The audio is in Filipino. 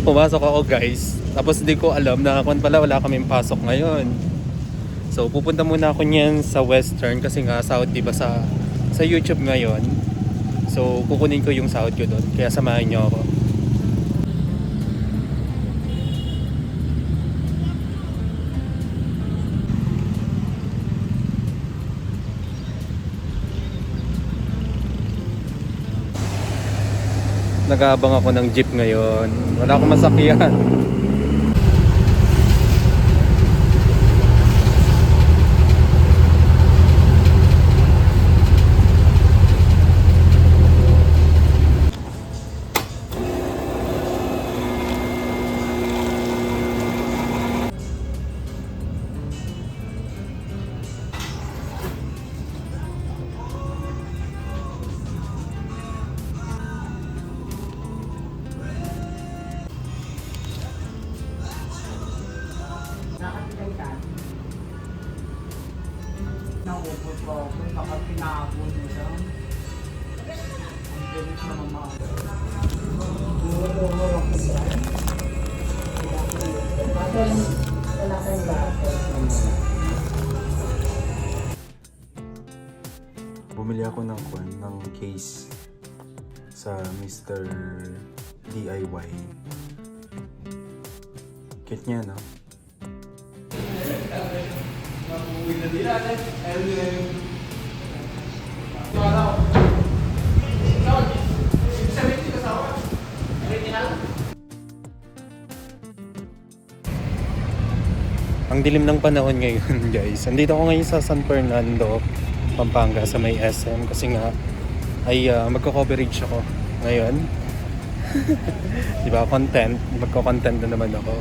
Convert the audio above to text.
Pumasok ako guys. Tapos hindi ko alam na kung pala wala kaming pasok ngayon. So pupunta muna ako niyan sa Western kasi nga sahod diba sa YouTube ngayon. So kukunin ko yung sahod ko doon. Kaya samahan niyo ako. Nag-aabang ako ng jeep ngayon. Wala akong masakyan. Naubos ko ako, baka pinakabot mo siya. Ang bilis na mama. Bumili ako ng case sa Mr. DIY. Kit niya, no? Ang dilim ng panahon ngayon guys. Andito ako ngayon sa San Fernando, Pampanga sa may SM kasi nga ay magko-coverage ako ngayon. Diba, content, magko-content na naman ako.